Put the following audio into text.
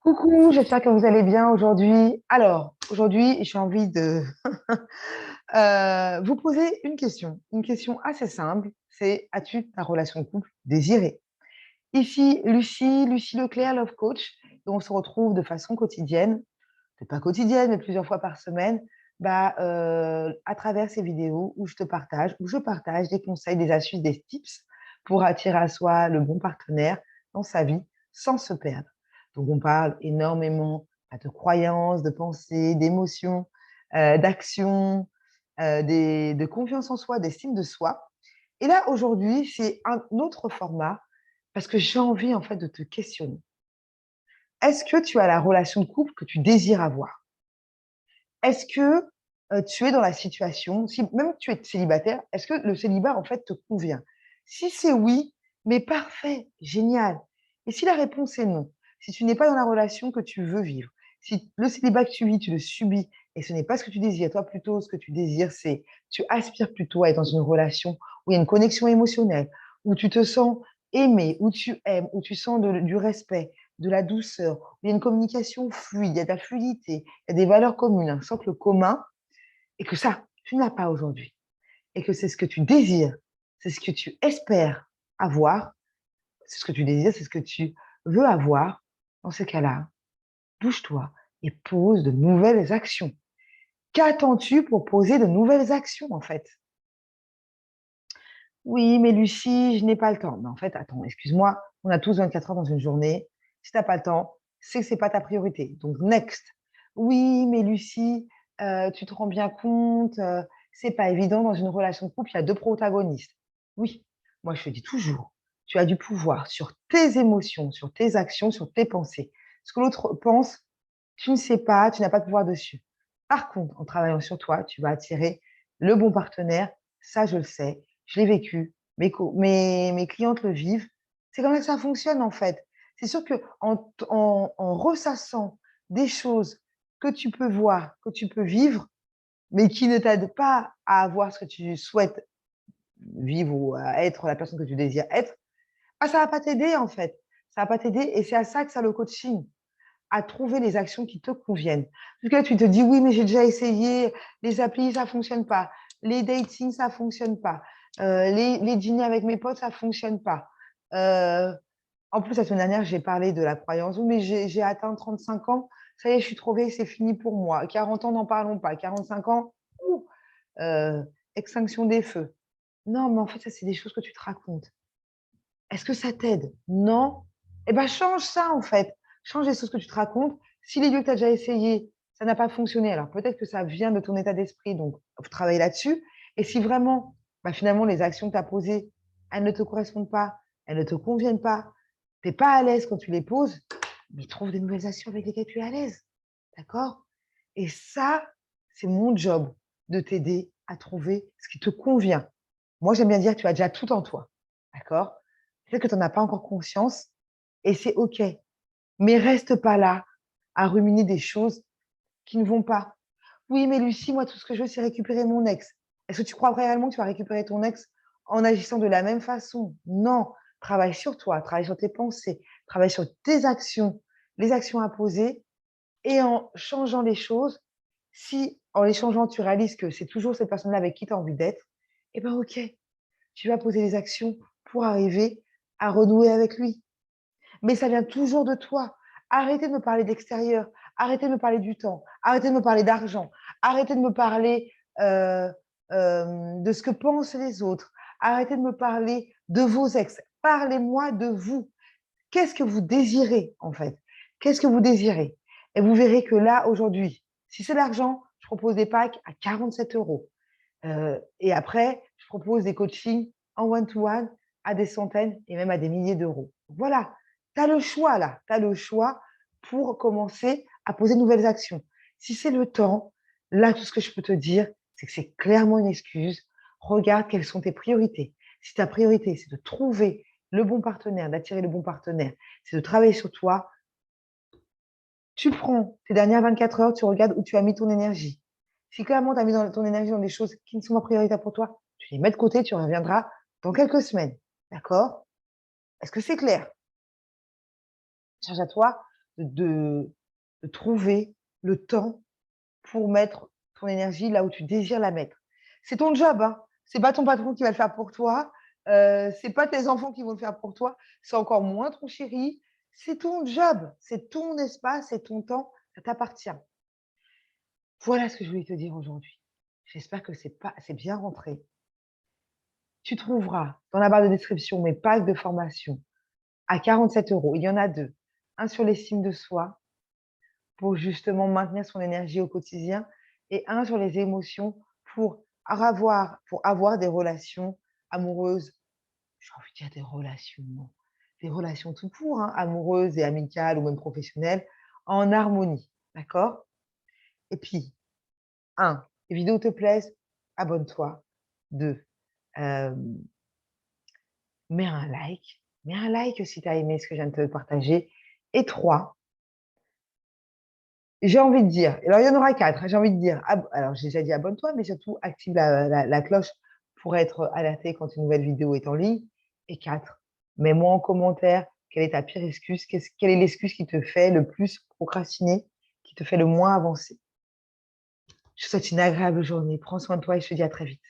Coucou, j'espère que vous allez bien aujourd'hui. Alors, aujourd'hui, j'ai envie de vous poser une question assez simple. C'est, as-tu ta relation de couple désirée? Ici, Lucie Leclerc, Love Coach, et on se retrouve de façon quotidienne, peut-être pas quotidienne, mais plusieurs fois par semaine, à travers ces vidéos où je partage des conseils, des astuces, des tips pour attirer à soi le bon partenaire dans sa vie sans se perdre. Donc, on parle énormément de croyances, de pensées, d'émotions, d'actions, de confiance en soi, d'estime de soi. Et là, aujourd'hui, c'est un autre format parce que j'ai envie en fait de te questionner. Est-ce que tu as la relation de couple que tu désires avoir? Est-ce que, tu es dans la situation si même tu es célibataire, est-ce que le célibat, en fait, te convient? Si c'est oui, mais parfait, génial. Et si la réponse est non, si tu n'es pas dans la relation que tu veux vivre, si le célibat que tu vis, tu le subis et ce n'est pas ce que tu désires, toi plutôt ce que tu désires, c'est tu aspires plutôt à être dans une relation où il y a une connexion émotionnelle, où tu te sens aimé, où tu aimes, où tu sens du respect, de la douceur, où il y a une communication fluide, il y a de la fluidité, il y a des valeurs communes, un socle commun, et que ça, tu n'as pas aujourd'hui. Et que c'est ce que tu désires, c'est ce que tu espères avoir, c'est ce que tu désires, c'est ce que tu veux avoir. Dans ces cas-là, bouge-toi et pose de nouvelles actions. Qu'attends-tu pour poser de nouvelles actions, en fait? Oui, mais Lucie, je n'ai pas le temps. Mais en fait, attends, excuse-moi, on a tous 24 heures dans une journée. Si tu as pas le temps, c'est que c'est pas ta priorité. Donc, next. Oui, mais Lucie, tu te rends bien compte, c'est pas évident dans une relation de couple, il y a 2 protagonistes. Oui, moi je te dis toujours, tu as du pouvoir sur tes émotions, sur tes actions, sur tes pensées. Ce que l'autre pense, tu ne sais pas, tu n'as pas de pouvoir dessus. Par contre, en travaillant sur toi, tu vas attirer le bon partenaire, ça je le sais, je l'ai vécu, mes clientes le vivent. C'est comme ça que ça fonctionne en fait. C'est sûr qu'en ressassant des choses que tu peux voir, que tu peux vivre, mais qui ne t'aident pas à avoir ce que tu souhaites vivre ou à être la personne que tu désires être, ça va pas t'aider en fait. Ça va pas t'aider et c'est à ça que sert le coaching, à trouver les actions qui te conviennent. Parce que là, tu te dis: «Oui, mais j'ai déjà essayé, les applis, ça fonctionne pas. Les dating, ça fonctionne pas. Les dîners avec mes potes, ça fonctionne pas». Heu, En plus, la semaine dernière, j'ai parlé de la croyance: «Oui, mais j'ai atteint 35 ans, ça y est, je suis trop vieille, c'est fini pour moi. 40 ans, n'en parlons pas. 45 ans, ouh, heu, extinction des feux». Non, mais en fait, ça, c'est des choses que tu te racontes. Est-ce que ça t'aide? Non? Eh ben, change ça, en fait. Change les choses que tu te racontes. Si les lieux que tu as déjà essayés, ça n'a pas fonctionné, alors peut-être que ça vient de ton état d'esprit, donc faut travailler là-dessus. Et si vraiment, finalement, les actions que tu as posées, elles ne te correspondent pas, elles ne te conviennent pas, tu es pas à l'aise quand tu les poses, mais trouve des nouvelles actions avec lesquelles tu es à l'aise. D'accord? Et ça, c'est mon job de t'aider à trouver ce qui te convient. Moi, j'aime bien dire: «Tu as déjà tout en toi». D'accord? Peut-être que tu en as pas encore conscience et c'est OK. Mais reste pas là à ruminer des choses qui ne vont pas. «Oui, mais Lucie, moi, tout ce que je veux, c'est récupérer mon ex». Est-ce que tu crois réellement que tu vas récupérer ton ex en agissant de la même façon? Non. Travaille sur toi, travaille sur tes pensées, travaille sur tes actions, les actions à poser et en changeant les choses, si en les changeant, tu réalises que c'est toujours cette personne-là avec qui tu as envie d'être, eh ben, OK, tu vas poser des actions pour arriver à renouer avec lui. Mais ça vient toujours de toi. Arrêtez de me parler d'extérieur, arrêtez de me parler du temps, arrêtez de me parler d'argent, arrêtez de me parler, heu, de ce que pensent les autres, arrêtez de me parler de vos ex. Parlez-moi de vous. Qu'est-ce que vous désirez, en fait? Qu'est-ce que vous désirez? Et vous verrez que là, aujourd'hui, si c'est l'argent, je propose des packs à 47 €. Et après, je propose des coachings en one to one à des centaines et même à des milliers d'euros. Voilà, tu as le choix là, tu as le choix pour commencer à poser de nouvelles actions. Si c'est le temps, là, tout ce que je peux te dire, c'est que c'est clairement une excuse. Regarde quelles sont tes priorités. Si ta priorité, c'est de trouver le bon partenaire, d'attirer le bon partenaire, c'est de travailler sur toi, tu prends tes dernières 24 heures, tu regardes où tu as mis ton énergie. Si clairement tu as mis ton énergie dans des choses qui ne sont pas prioritaires pour toi, tu les mets de côté, tu reviendras dans quelques semaines. D'accord? Est-ce que c'est clair? Charge à toi. de de trouver le temps pour mettre ton énergie là où tu désires la mettre. C'est ton job, hein. C'est pas ton patron qui va le faire pour toi, c'est pas tes enfants qui vont le faire pour toi, c'est encore moins ton chéri. C'est ton job, c'est ton espace, c'est ton temps, ça t'appartient. Voilà ce que je voulais te dire aujourd'hui. J'espère que c'est bien rentré. Tu trouveras dans la barre de description mes packs de formation à 47 €. Il y en a 2. Un sur l'estime de soi pour justement maintenir son énergie au quotidien et un sur les émotions pour avoir des relations amoureuses, j'ai envie de dire des relations tout court, hein, amoureuses et amicales ou même professionnelles, en harmonie, d'accord? Et puis, les vidéos te plaisent, abonne-toi. 2, hem, mets un like si tu as aimé ce que je viens de te partager et 3, j'ai envie de dire, alors il y en aura 4, hein, j'ai envie de dire, alors j'ai déjà dit abonne-toi, mais surtout active la cloche pour être alerté quand une nouvelle vidéo est en ligne et 4, mets-moi en commentaire quelle est ta pire excuse, quelle est l'excuse qui te fait le plus procrastiner, qui te fait le moins avancer. Je te souhaite une agréable journée, prends soin de toi et je te dis à très vite.